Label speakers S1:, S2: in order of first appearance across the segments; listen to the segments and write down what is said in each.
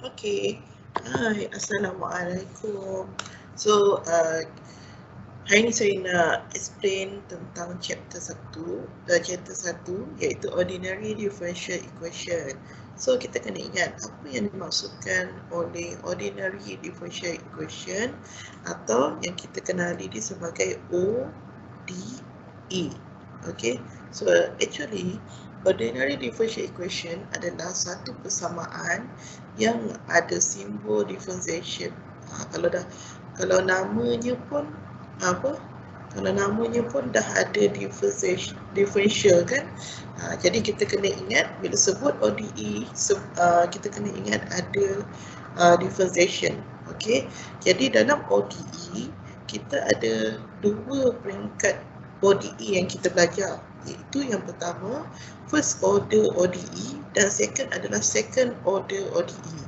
S1: Okay. Hai, Assalamualaikum. So, hari ni saya nak explain tentang chapter 1 iaitu Ordinary Differential Equation. So, kita kena ingat apa yang dimaksudkan oleh Ordinary Differential Equation atau yang kita kenali dia sebagai ODE. Okay, so actually Ordinary Differential Equation adalah satu persamaan yang ada simbol differentiation. Kalau namanya pun dah ada differential kan. Jadi kita kena ingat bila sebut ODE, kita kena ingat ada differentiation. Okey. Jadi dalam ODE kita ada dua peringkat ODE yang kita belajar, iaitu yang pertama first order ODE dan second adalah second order ODE.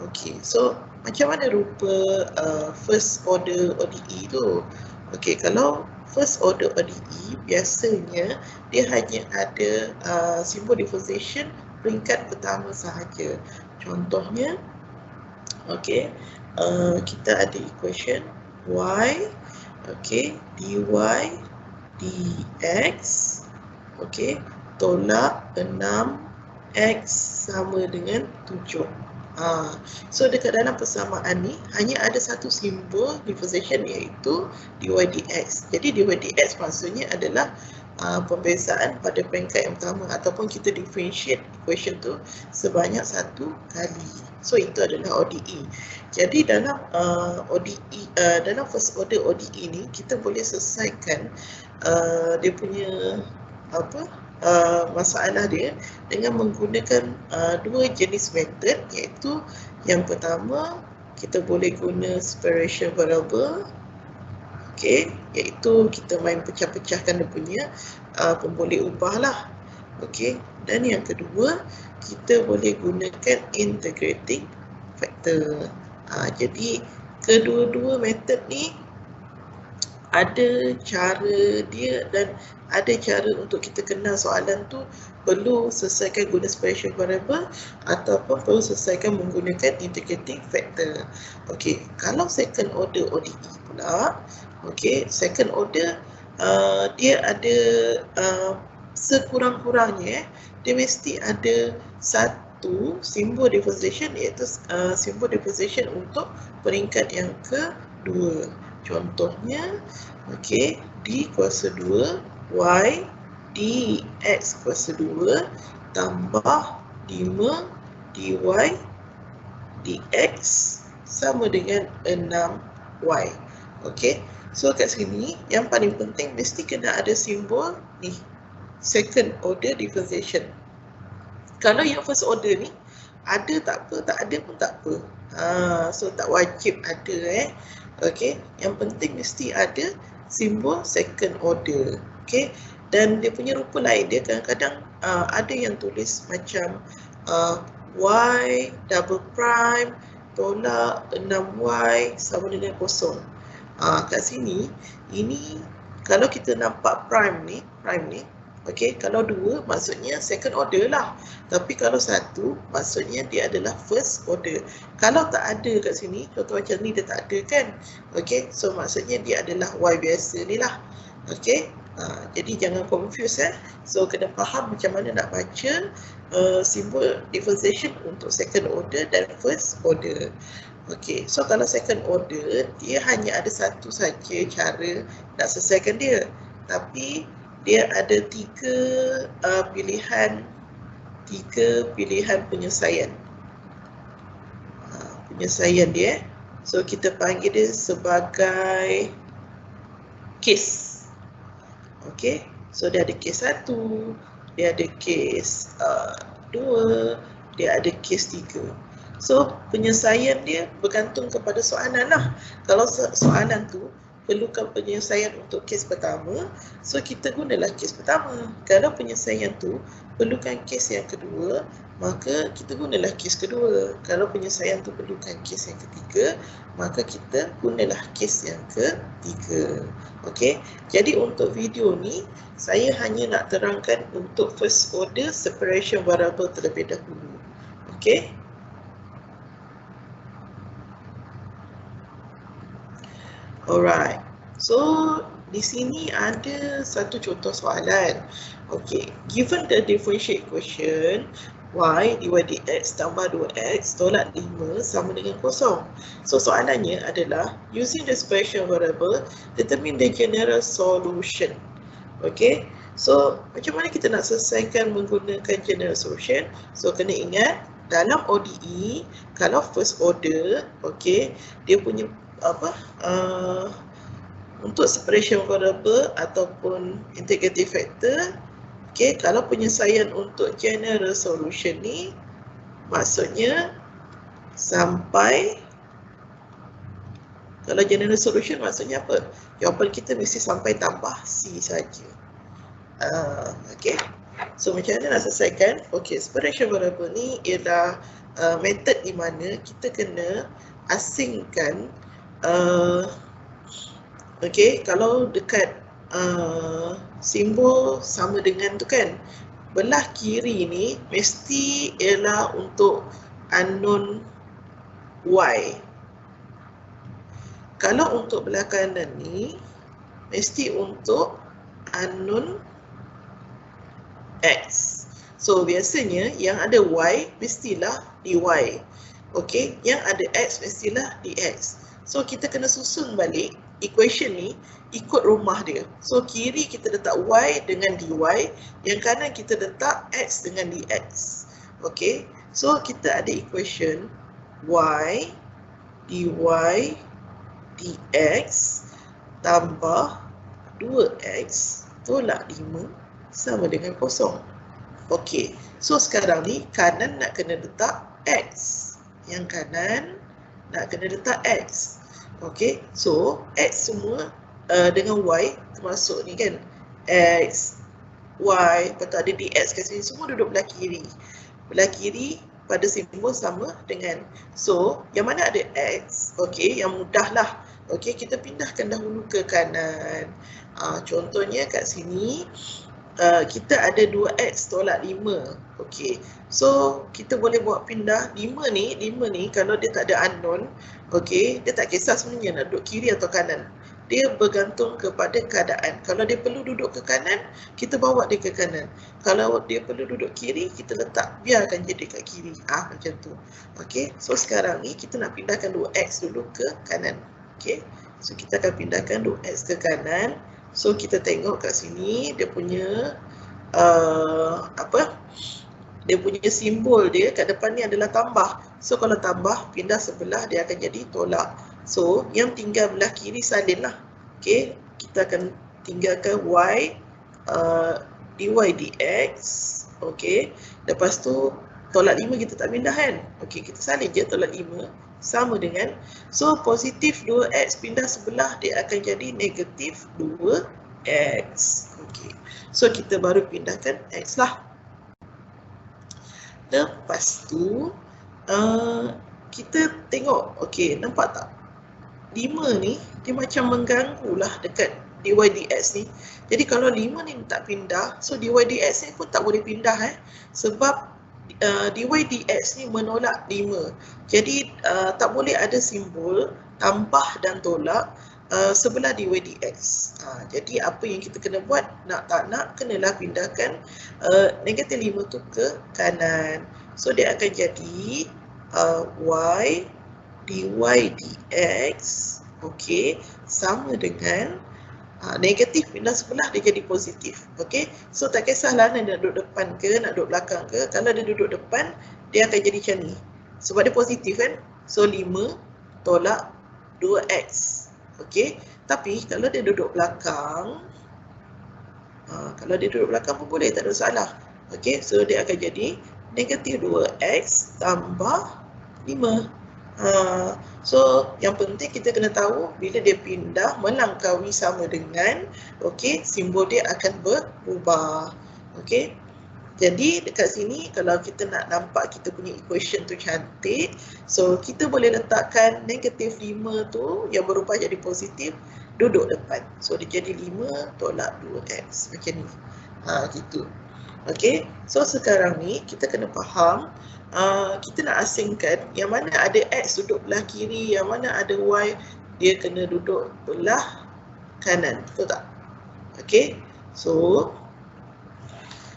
S1: Okey, so macam mana rupa first order ODE tu? Okey, kalau first order ODE biasanya dia hanya ada simbol differentiation peringkat pertama sahaja. Contohnya, okey, kita ada equation y, okey, dy dx, okey, tolak 6x sama dengan 7. So dekat dalam persamaan ni hanya ada satu simbol differentiation iaitu dy dx. Jadi dy dx maksudnya adalah pembezaan pada peringkat yang pertama ataupun kita differentiate equation tu sebanyak satu kali. So itu adalah ODE. Jadi dalam ODE, dalam first order ODE ni kita boleh selesaikan dia punya masalah dia dengan menggunakan dua jenis method, iaitu yang pertama kita boleh guna separation variable, okey, iaitu kita main pecah-pecahkan dia punya pemboleh ubah lah, okey. Dan yang kedua kita boleh gunakan integrating factor. Jadi kedua-dua method ni ada cara dia dan ada cara untuk kita kenal soalan tu perlu selesaikan guna separation variable ataupun perlu selesaikan menggunakan integrating factor. Okey, kalau second order ODE pula, okey, second order dia ada sekurang-kurangnya dia mesti ada satu simbol differentiation, iaitu simbol differentiation untuk peringkat yang kedua. Contohnya, okey, D kuasa 2, Y dx kuasa 2 tambah 5 dy dx sama dengan 6y. Okey, so kat sini yang paling penting mesti kena ada simbol ni, second order differentiation. Kalau yang first order ni ada tak apa, tak ada pun tak apa. So tak wajib ada Okey, yang penting mesti ada simbol second order. Okey, dan dia punya rupa lain, dia kadang-kadang ada yang tulis macam y double prime tolak 6y sama dengan 0. Kat sini ini kalau kita nampak prime ni, okey, kalau 2 maksudnya second order lah. Tapi kalau 1 maksudnya dia adalah first order. Kalau tak ada kat sini, contoh macam ni dia tak ada kan. Okey, so maksudnya dia adalah y biasa ni lah. Okey, jadi jangan confuse So kena faham macam mana nak baca simbol differentiation untuk second order dan first order. Okey, so kalau second order dia hanya ada satu saja cara nak selesaikan dia. Tapi dia ada tiga pilihan penyelesaian. Penyelesaian dia. So kita panggil dia sebagai case. Okey, so dia ada case 1, dia ada case 2, dia ada case 3. So penyelesaian dia bergantung kepada soalan lah. Kalau soalan tu perlukan penyelesaian untuk kes pertama, so kita gunalah kes pertama. Kalau penyelesaian tu perlukan kes yang kedua, maka kita gunalah kes kedua. Kalau penyelesaian tu perlukan kes yang ketiga, maka kita gunalah kes yang ketiga. Okey, jadi untuk video ni saya hanya nak terangkan untuk first order separation variable terlebih dahulu. Okey. Alright. So di sini ada satu contoh soalan. Okay, given the differential equation y dy dx tambah 2x tolak 5 sama dengan kosong. So soalannya adalah using the expression variable determine the general solution. Okay, so macam mana kita nak selesaikan menggunakan general solution? So kena ingat dalam ODE kalau first order, okay, dia punya apa untuk separation variable ataupun integrating factor, okay, kalau penyelesaian untuk general solution ni maksudnya sampai, kalau general solution maksudnya apa? Jawapan kita mesti sampai tambah C saja. Okay, so macam mana nak selesaikan? Okay, separation variable ni ialah method di mana kita kena asingkan okay, kalau dekat simbol sama dengan tu kan, belah kiri ni mesti ialah untuk unknown y. Kalau untuk belah kanan ni mesti untuk unknown x. So biasanya yang ada y mestilah dy. Okay, yang ada x mestilah dx. So kita kena susun balik equation ni ikut rumah dia. So kiri kita letak y dengan dy, yang kanan kita letak x dengan dx. Okay, so kita ada equation y dy dx tambah 2x tolak 5 sama dengan kosong. Okay, so sekarang ni kanan nak kena letak x, yang kanan nak kena letak x. Okay, so x semua dengan y termasuk ni kan, x, y, lepas tu ada dx kat sini, semua duduk belah kiri. Belah kiri pada simbol sama dengan, so yang mana ada x, okay, yang mudah lah. Okay, kita pindahkan dahulu ke kanan. Contohnya kat sini kita ada 2x tolak 5. Okay, so kita boleh buat pindah 5 ni kalau dia tak ada unknown, okay, dia tak kisah sebenarnya nak duduk kiri atau kanan. Dia bergantung kepada keadaan. Kalau dia perlu duduk ke kanan, kita bawa dia ke kanan. Kalau dia perlu duduk kiri, kita letak, biarkan jadi kat kiri. Macam tu. Okay, so sekarang ni kita nak pindahkan 2x dulu ke kanan. Okay, so kita akan pindahkan 2x ke kanan. So kita tengok kat sini dia punya dia punya simbol dia kat depan ni adalah tambah. So kalau tambah pindah sebelah dia akan jadi tolak. So yang tinggal belah kiri salin lah. Okay, kita akan tinggalkan y dy dx. Okay, lepas tu tolak 5 kita tak pindah kan. Okay, kita salin je tolak 5 sama dengan, so positif 2x pindah sebelah dia akan jadi negatif 2x. Okay, so kita baru pindahkan x lah. Lepas tu kita tengok, okay, nampak tak 5 ni dia macam mengganggu lah dekat dy dx ni. Jadi kalau 5 ni tak pindah, so dy dx ni pun tak boleh pindah sebab dy dx ni menolak 5. Jadi tak boleh ada simbol tambah dan tolak sebelah dy dx. Jadi apa yang kita kena buat, nak tak nak kenalah pindahkan negatif 5 tu ke kanan. So dia akan jadi y dy dx, okay, sama dengan negatif pindah sebelah dia jadi positif. Okay, so tak kisahlah nak duduk depan ke nak duduk belakang ke, kalau dia duduk depan dia akan jadi macam ni sebab dia positif kan. So 5 tolak 2x. Okay, tapi kalau dia duduk belakang, kalau dia duduk belakang pun boleh, tak ada masalah. Okay, so dia akan jadi negatif 2x tambah 5. So yang penting kita kena tahu bila dia pindah melangkaui sama dengan, okay, simbol dia akan berubah. Okay, jadi dekat sini kalau kita nak nampak kita punya equation tu cantik, so kita boleh letakkan negatif 5 tu yang berubah jadi positif duduk depan. So dia jadi 5 tolak 2x macam ni. Gitu. Okay, so sekarang ni kita kena faham, kita nak asingkan yang mana ada x duduk belah kiri, yang mana ada y dia kena duduk belah kanan, betul tak? Okey, so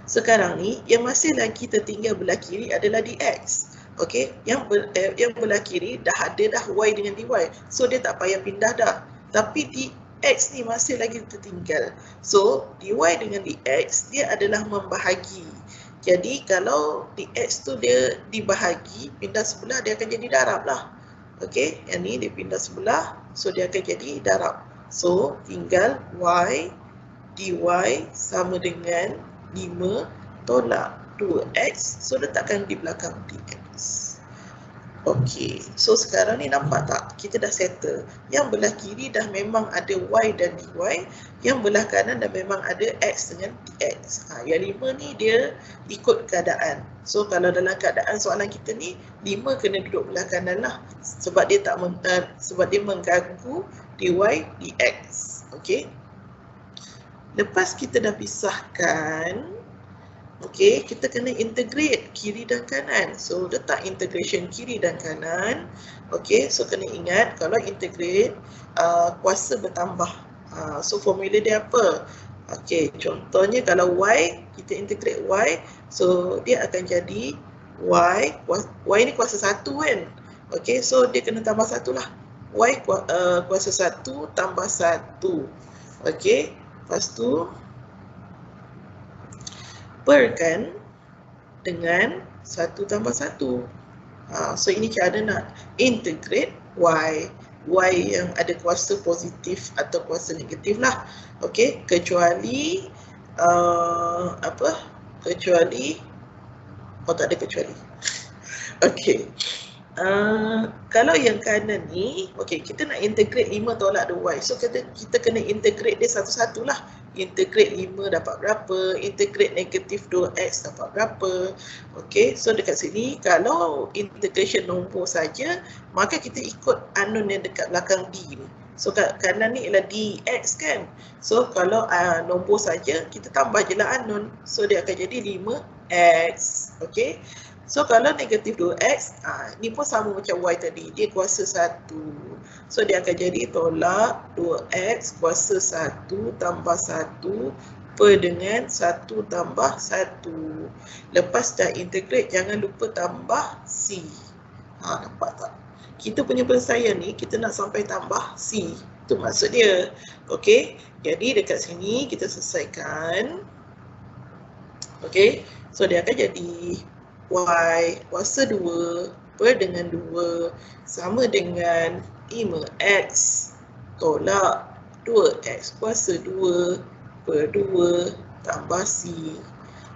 S1: sekarang ni yang masih lagi tertinggal belah kiri adalah dx. Okey, yang belah kiri dah ada dah y dengan dy, so dia tak payah pindah dah. Tapi dx ni masih lagi tertinggal, so dy dengan dx dia adalah membahagi. Jadi kalau dx tu dia dibahagi, pindah sebelah, dia akan jadi darab lah. Okey, yang ni dia pindah sebelah, so dia akan jadi darab. So tinggal y dy sama dengan 5 tolak 2x, so letakkan di belakang dx. Okey, so sekarang ni nampak tak? Kita dah settle. Yang belah kiri dah memang ada y dan dy, yang belah kanan dah memang ada x dengan dx. Yang 5 ni dia ikut keadaan. So kalau dalam keadaan soalan kita ni, 5 kena duduk belah kanan lah, sebab dia mengganggu dy dx. Okey. Lepas kita dah pisahkan, okey, kita kena integrate kiri dan kanan. So letak integration kiri dan kanan. Okey, so kena ingat kalau integrate kuasa bertambah. So formula dia apa? Okey, contohnya kalau y, kita integrate y, so dia akan jadi y ni kuasa 1 kan. Okey, so dia kena tambah 1 lah. Y kuasa 1 tambah 1. Okey. Lepas tu perkan dengan 1 tambah 1. So ini cara nak integrate y yang ada kuasa positif atau kuasa negatif lah. Okey, kecuali tak ada kecuali. Okey. Kalau yang kanan ni, okey, kita nak integrate 5 tolak 2y. So kita kena integrate dia satu-satu lah. Integrate 5 dapat berapa, integrate negatif 2x dapat berapa. Okey, so dekat sini kalau integration nombor saja, maka kita ikut unknown yang dekat belakang d ni. So kat kanan ni ialah dx kan. So kalau nombor saja, kita tambah je lah unknown. So dia akan jadi 5x. Okey. So kalau negatif 2x, ni pun sama macam y tadi, dia kuasa 1. So dia akan jadi tolak 2x kuasa 1 tambah 1 per dengan 1 tambah 1. Lepas dah integrate, jangan lupa tambah c. Nampak tak? Kita punya penyelesaian ni, kita nak sampai tambah c. Itu maksud dia. Okey, jadi dekat sini kita selesaikan. Okey, so dia akan jadi y kuasa 2 per dengan 2 sama dengan 5x tolak 2x kuasa 2 per 2 tambah c.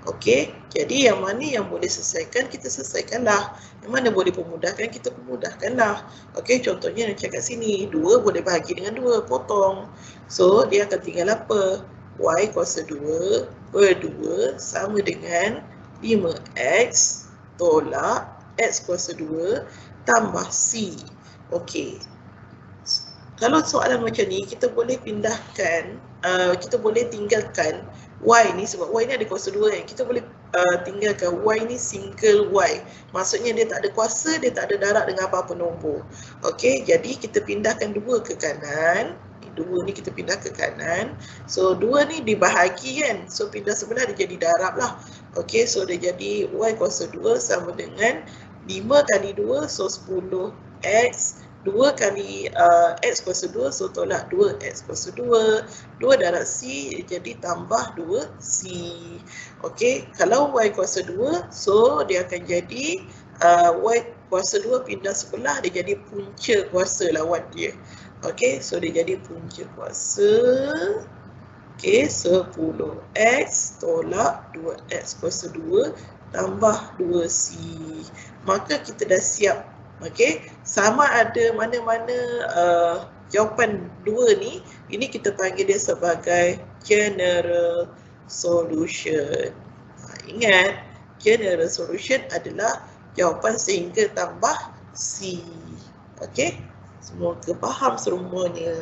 S1: Okey, jadi yang mana yang boleh selesaikan, kita selesaikanlah. Yang mana boleh pemudahkan, kita pemudahkanlah. Okey, contohnya macam kat sini, 2 boleh bahagi dengan 2, potong. So, dia akan tinggal apa? Y kuasa 2 per 2 sama dengan 5x tolak x kuasa 2 tambah c. Okey. Kalau soalan macam ni, kita boleh pindahkan, kita boleh tinggalkan y ni, sebab y ni ada kuasa 2 kan. Kita boleh tinggalkan y ni single y. Maksudnya dia tak ada kuasa, dia tak ada darab dengan apa-apa nombor. Okey, jadi kita pindahkan 2 ke kanan. 2 ni kita pindah ke kanan. So 2 ni dibahagi kan. So pindah sebelah dia jadi darab lah. Okey, so dia jadi y kuasa 2 sama dengan 5 kali 2, so 10x. 2 kali x kuasa 2, so tolak 2x kuasa 2. 2 darab c, jadi tambah 2c. Okey, kalau y kuasa 2, so dia akan jadi y kuasa 2 pindah sebelah, dia jadi punca kuasa lawan dia. Okey, so dia jadi punca kuasa. Okey, 10x tolak 2x kuasa 2 tambah 2c. Maka kita dah siap. Okey, sama ada mana-mana jawapan 2 ni, ini kita panggil dia sebagai general solution. Ingat, general solution adalah jawapan sehingga tambah c. Okey, semoga faham semuanya.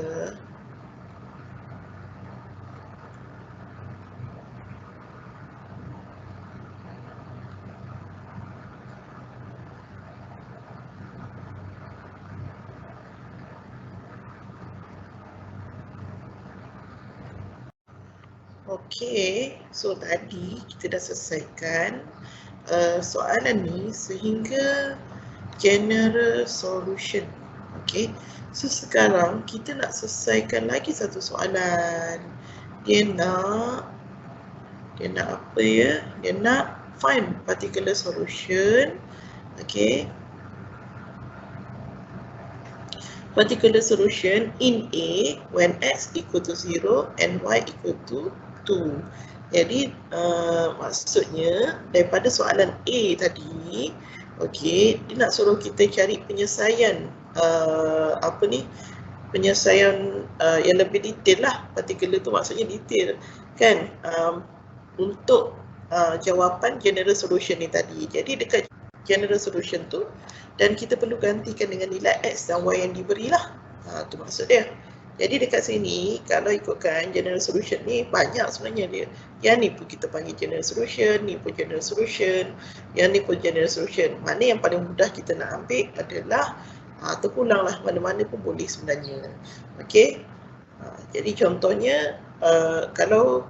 S1: Okey, so tadi kita dah selesaikan soalan ni sehingga general solution. Okey, so sekarang kita nak selesaikan lagi satu soalan. Dia nak apa ya? Dia nak find particular solution. Okey, particular solution in A when x equal to 0 and y equal to 2. Jadi maksudnya daripada soalan A tadi, okey, dia nak suruh kita cari penyelesaian penyelesaian yang lebih detail lah. Particular tu maksudnya detail kan, untuk jawapan general solution ni tadi. Jadi dekat general solution tu, dan kita perlu gantikan dengan nilai x dan y yang diberilah. Tu maksud dia. Jadi dekat sini kalau ikutkan general solution ni banyak sebenarnya dia. Yang ni pun kita panggil general solution, ni pun general solution, yang ni pun general solution. Mana yang paling mudah kita nak ambil adalah terpulanglah, mana-mana pun boleh sebenarnya. Okey. Jadi contohnya kalau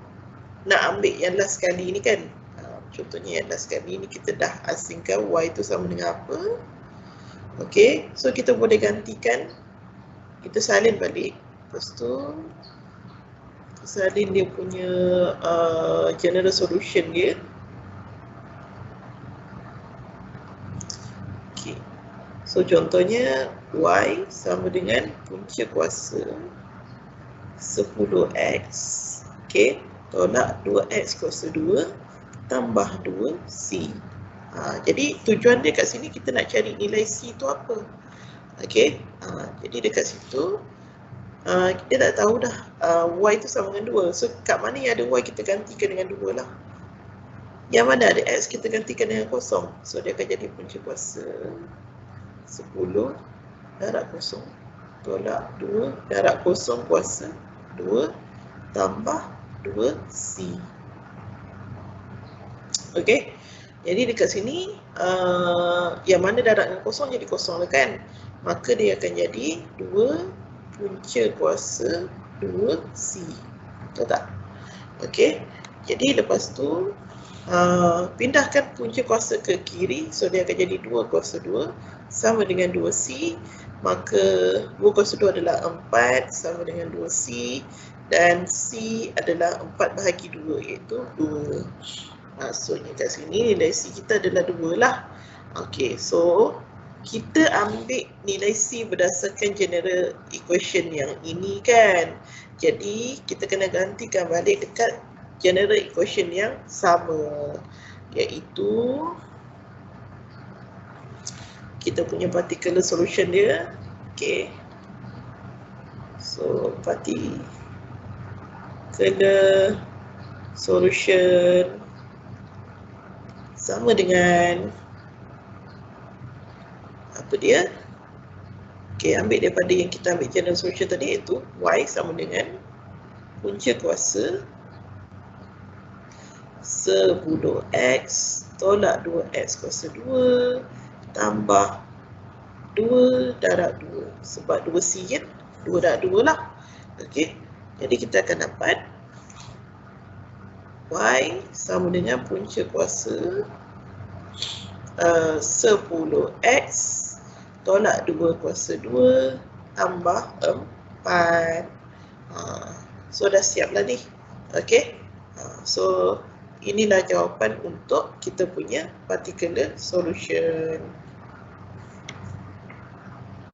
S1: nak ambil yang last sekali ni kan, contohnya yang last sekali ni kita dah asingkan y tu sama dengan apa. Okey, so kita boleh gantikan, kita salin balik. Lepas tu salin dia punya general solution dia. Okey, so contohnya y sama dengan punca kuasa 10x, okey, tolak 2x kuasa 2 tambah 2c. Jadi tujuan dia kat sini kita nak cari nilai c tu apa. Okey, jadi dekat situ kita dah tahu dah y tu sama dengan 2. So kat mana yang ada y kita gantikan dengan 2 lah. Yang mana ada x kita gantikan dengan kosong. So dia akan jadi punca kuasa 10 darab kosong tolak 2 darab kosong kuasa 2 tambah 2c. Okey, jadi dekat sini yang mana darab dengan kosong jadi kosong lah kan. Maka dia akan jadi 2 punca kuasa 2c. Betul tak? Okey, jadi lepas tu pindahkan punca kuasa ke kiri. So dia akan jadi 2 kuasa 2 sama dengan 2c. Maka 2 kuasa 2 adalah 4 sama dengan 2c. Dan c adalah 4 bahagi 2 iaitu 2. Maksudnya kat sini nilai c kita adalah 2 lah. Okey, so kita ambil nilai c berdasarkan general equation yang ini kan. Jadi kita kena gantikan balik dekat general equation yang sama, iaitu kita punya particular solution dia. Okey, so particular solution sama dengan apa dia? Okey, ambil daripada yang kita ambil general solution tadi, iaitu y sama dengan punca kuasa 10x tolak 2x kuasa 2 tambah 2 darab 2. Sebab 2c kan, 2 darab 2 lah. Okey, jadi kita akan dapat y sama dengan punca kuasa 10x tolak 2 kuasa 2 tambah 4. So dah siap lah ni. Okey, so inilah jawapan untuk kita punya particular solution.